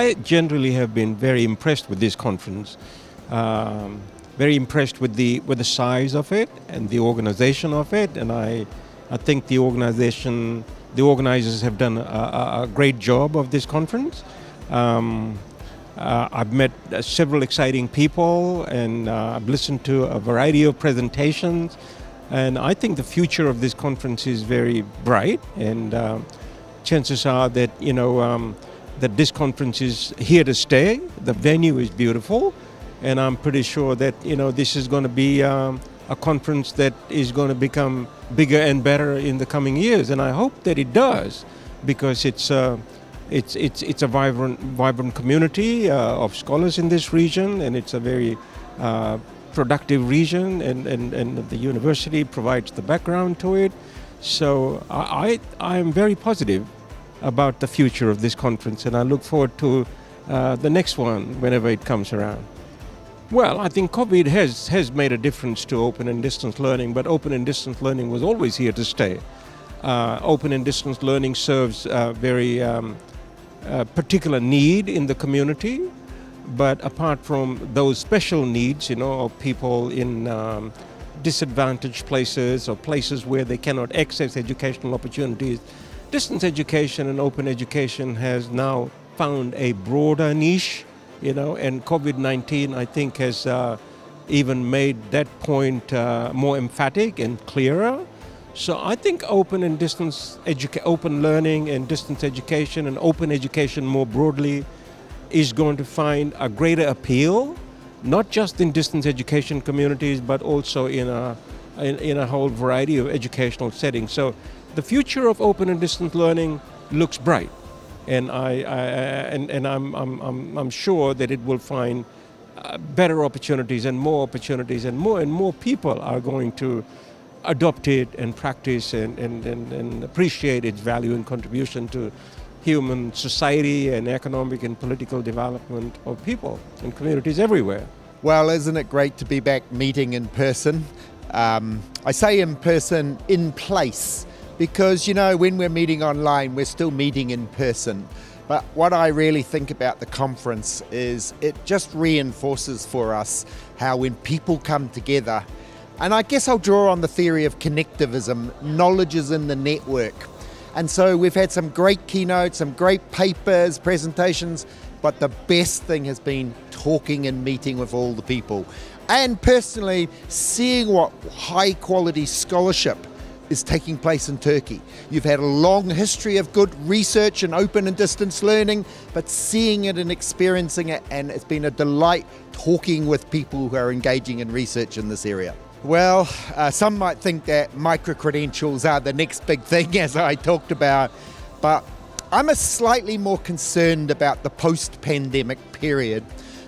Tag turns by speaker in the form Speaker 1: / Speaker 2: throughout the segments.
Speaker 1: I generally have been very impressed with this conference. Very impressed with the size of it and the organization of it, and I think the organizers have done a great job of this conference. I've met several exciting people, and I've listened to a variety of presentations, and I think the future of this conference is very bright, and chances are that that this conference is here to stay. The venue is beautiful, and I'm pretty sure that this is going to be a conference that is going to become bigger and better in the coming years, and I hope that it does, because it's a vibrant community of scholars in this region, and it's a very productive region, and the university provides the background to it. So I am very positive about the future of this conference, and I look forward to the next one whenever it comes around. Well, I think COVID has made a difference to open and distance learning, but open and distance learning was always here to stay. Open and distance learning serves a very particular need in the community, but apart from those special needs, of people in disadvantaged places or places where they cannot access educational opportunities, distance education and open education has now found a broader niche, and COVID-19, I think, has even made that point more emphatic and clearer. So I think open learning and distance education and open education more broadly is going to find a greater appeal, not just in distance education communities, but also in a whole variety of educational settings. So the future of open and distance learning looks bright, and I'm sure that it will find better opportunities and more opportunities, and more people are going to adopt it and practice and appreciate its value and contribution to human society and economic and political development of people and communities everywhere.
Speaker 2: Well, isn't it great to be back meeting in person? I say in person, in place, because when we're meeting online, we're still meeting in person. But what I really think about the conference is it just reinforces for us how when people come together, and I guess I'll draw on the theory of connectivism, knowledge is in the network. And so we've had some great keynotes, some great papers, presentations, but the best thing has been talking and meeting with all the people. And personally, seeing what high quality scholarship is taking place in Turkey. You've had a long history of good research and open and distance learning, but seeing it and experiencing it, and it's been a delight talking with people who are engaging in research in this area. Well, some might think that micro-credentials are the next big thing, as I talked about, but I'm slightly more concerned about the post-pandemic period,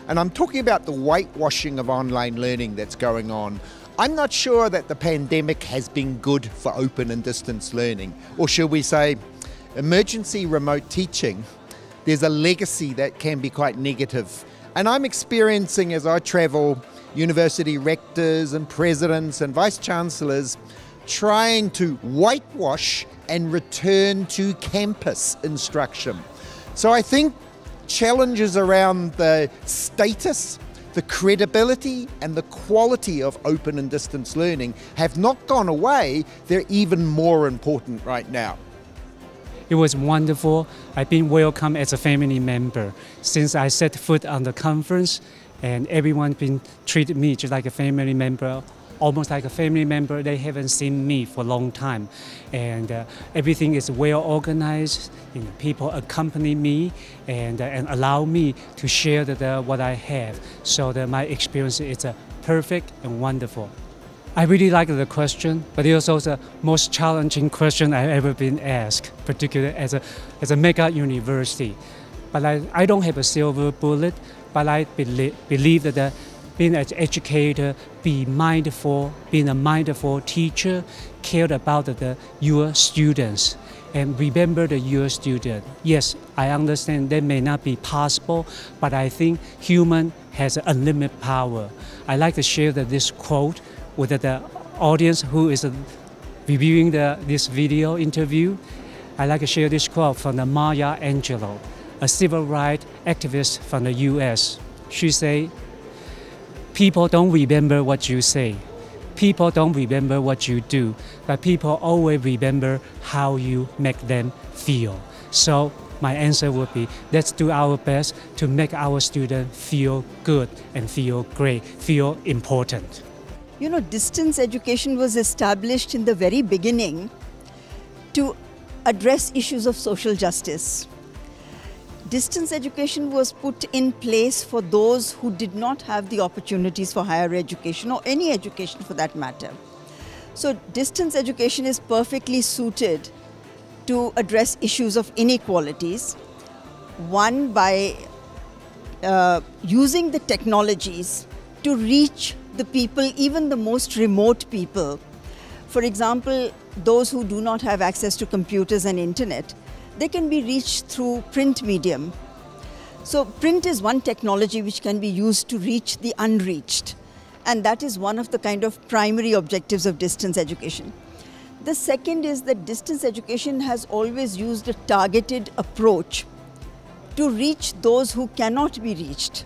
Speaker 2: and I'm talking about the whitewashing of online learning that's going on. I'm not sure that the pandemic has been good for open and distance learning, or should we say emergency remote teaching. There's a legacy that can be quite negative, and I'm experiencing, as I travel, university rectors and presidents and vice chancellors trying to whitewash and return to campus instruction. So I think challenges around the status, the credibility and the quality of open and distance learning have not gone away, they're even more important right now.
Speaker 3: It was wonderful. I've been welcomed as a family member since I set foot on the conference, and everyone's been treated me just like a family member, almost like a family member. They haven't seen me for a long time, and everything is well organized. People accompany me and allow me to share what I have, so that my experience is perfect and wonderful. I really like the question, but it was also the most challenging question I've ever been asked, particularly as a mega university. But I don't have a silver bullet, but I believe that being an educator, being a mindful teacher, care about your students, and remember your student. Yes, I understand that may not be possible, but I think human has unlimited power. I like to share this quote with the audience who is reviewing this video interview. I like to share this quote from Maya Angelou. a civil rights activist from the US. She said, people don't remember what you say. People don't remember what you do, but people always remember how you make them feel. So my answer would be, let's do our best to make our students feel good and feel great, feel important.
Speaker 4: You know, distance education was established in the very beginning to address issues of social justice. Distance education was put in place for those who did not have the opportunities for higher education or any education for that matter. So distance education is perfectly suited to address issues of inequalities. One, by using the technologies to reach the people, even the most remote people. For example, those who do not have access to computers and internet, they can be reached through print medium. So print is one technology which can be used to reach the unreached. And that is one of the kind of primary objectives of distance education. The second is that distance education has always used a targeted approach to reach those who cannot be reached.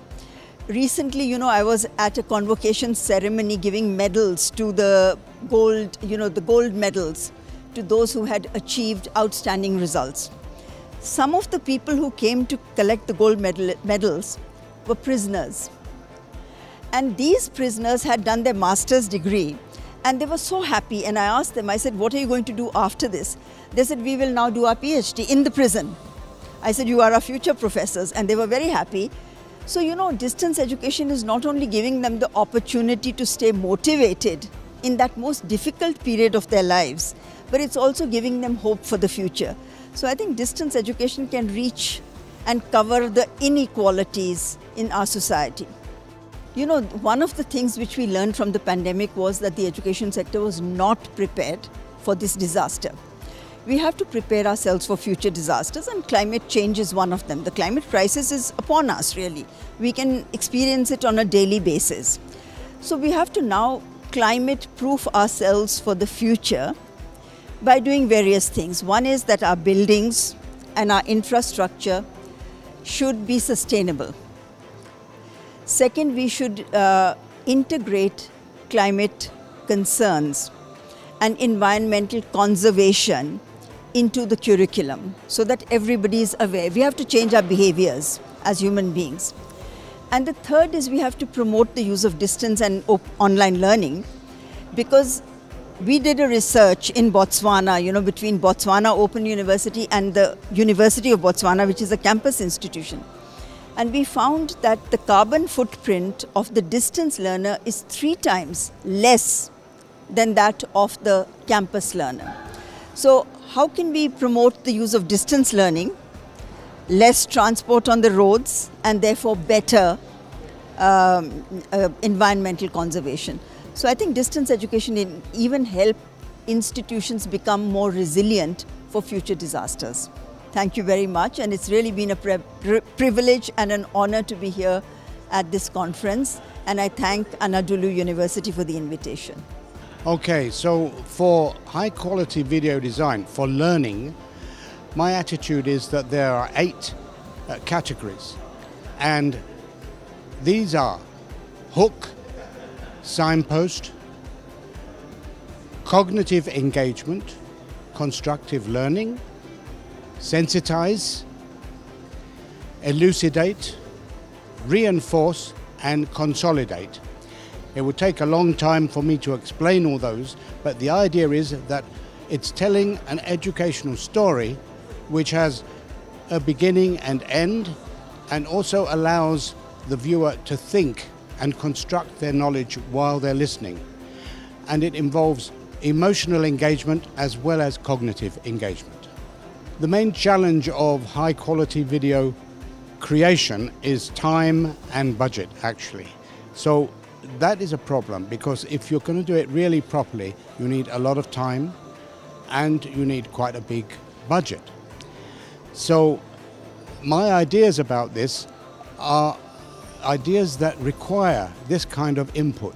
Speaker 4: Recently, you know, I was at a convocation ceremony giving medals to the gold, the gold medals to those who had achieved outstanding results. Some of the people who came to collect the gold medals were prisoners. And these prisoners had done their master's degree and they were so happy. And I asked them, I said, what are you going to do after this? They said, we will now do our PhD in the prison. I said, you are our future professors. And they were very happy. So, you know, distance education is not only giving them the opportunity to stay motivated in that most difficult period of their lives, but it's also giving them hope for the future. So I think distance education can reach and cover the inequalities in our society. You know, one of the things which we learned from the pandemic was that the education sector was not prepared for this disaster. We have to prepare ourselves for future disasters, and climate change is one of them. The climate crisis is upon us, really. We can experience it on a daily basis. So we have to now climate-proof ourselves for the future by doing various things. One is that our buildings and our infrastructure should be sustainable. Second, we should integrate climate concerns and environmental conservation into the curriculum so that everybody is aware. We have to change our behaviors as human beings. And the third is we have to promote the use of distance and online learning, because we did a research in Botswana, you know, between Botswana Open University and the University of Botswana, which is a campus institution. And we found that the carbon footprint of the distance learner is 3 times less than that of the campus learner. So how can we promote the use of distance learning, less transport on the roads, and therefore better environmental conservation? So I think distance education even help institutions become more resilient for future disasters. Thank you very much, and it's really been a privilege and an honor to be here at this conference, and I thank Anadolu University for the invitation.
Speaker 5: Okay, so for high quality video design, for learning, my attitude is that there are 8 categories, and these are hook, signpost, cognitive engagement, constructive learning, sensitize, elucidate, reinforce, and consolidate. It would take a long time for me to explain all those, but the idea is that it's telling an educational story which has a beginning and end, and also allows the viewer to think and construct their knowledge while they're listening. And it involves emotional engagement as well as cognitive engagement. The main challenge of high quality video creation is time and budget, actually. So that is a problem, because if you're going to do it really properly, you need a lot of time and you need quite a big budget. So my ideas about this are ideas that require this kind of input.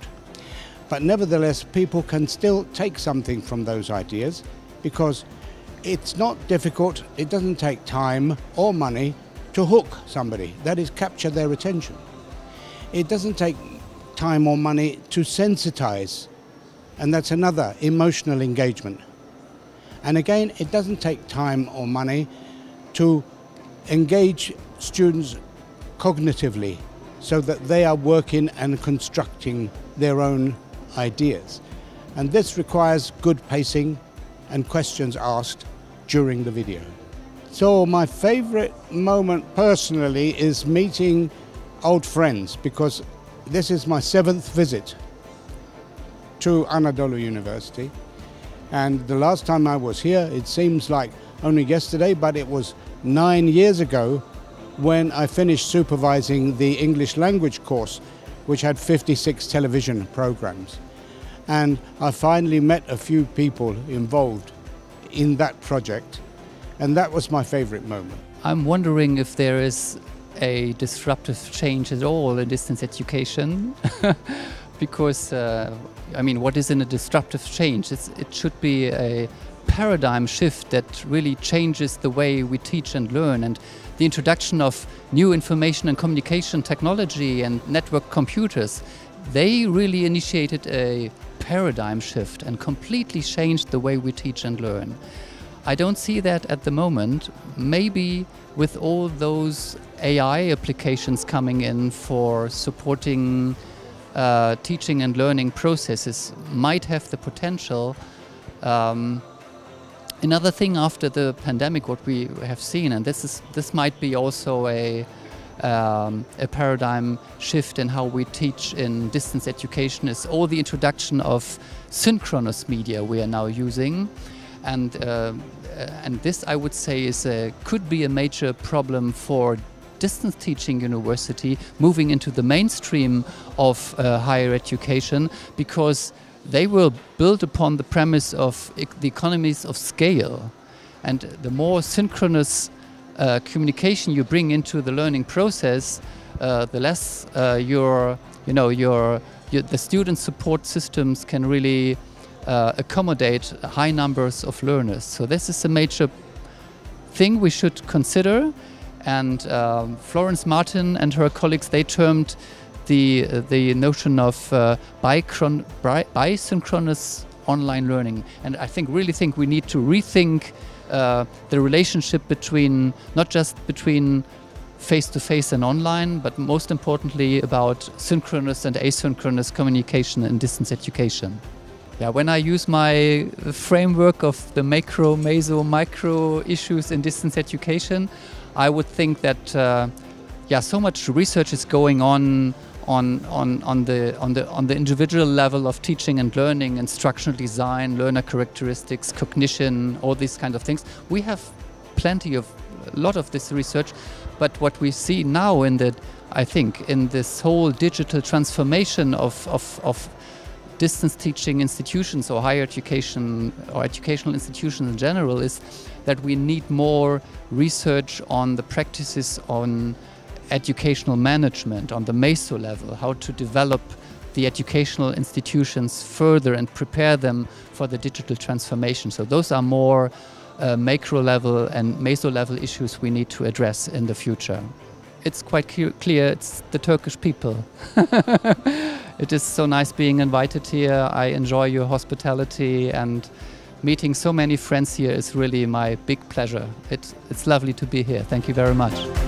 Speaker 5: But nevertheless, people can still take something from those ideas, because it's not difficult, it doesn't take time or money to hook somebody, that is, capture their attention. It doesn't take time or money to sensitize, and that's another emotional engagement. And again, it doesn't take time or money to engage students cognitively so that they are working and constructing their own ideas. And this requires good pacing and questions asked during the video. So my favorite moment personally is meeting old friends, because this is my 7th visit to Anadolu University. And the last time I was here, it seems like only yesterday, but it was 9 years ago when I finished supervising the English language course, which had 56 television programs. And I finally met a few people involved in that project, and that was my favorite moment.
Speaker 6: I'm wondering if there is a disruptive change at all in distance education. Because, I mean, what is in a disruptive change? It should be a paradigm shift that really changes the way we teach and learn. And the introduction of new information and communication technology and network computers, they really initiated a paradigm shift and completely changed the way we teach and learn. I don't see that at the moment. Maybe with all those AI applications coming in for supporting teaching and learning processes might have the potential. Another thing after the pandemic, what we have seen, and this might be also a paradigm shift in how we teach in distance education, is all the introduction of synchronous media we are now using, and this, I would say, could be a major problem for distance teaching university moving into the mainstream of higher education, because they will build upon the premise of the economies of scale, and the more synchronous communication you bring into the learning process, the less the student support systems can really accommodate high numbers of learners. So this is a major thing we should consider. And Florence Martin and her colleagues, they termed the notion of bisynchronous online learning. And I really think we need to rethink the relationship between, not just between face-to-face and online, but most importantly about synchronous and asynchronous communication in distance education. Yeah, when I use my framework of the macro, meso, micro issues in distance education, I would think that so much research is going on the individual level of teaching and learning, instructional design, learner characteristics, cognition, all these kind of things. We have a lot of this research, but what we see now in this whole digital transformation of distance teaching institutions or higher education or educational institutions in general is that we need more research on the practices on educational management, on the meso level, how to develop the educational institutions further and prepare them for the digital transformation. So those are more macro level and meso level issues we need to address in the future. It's quite clear it's the Turkish people. It is so nice being invited here. I enjoy your hospitality, and meeting so many friends here is really my big pleasure. It's lovely to be here. Thank you very much.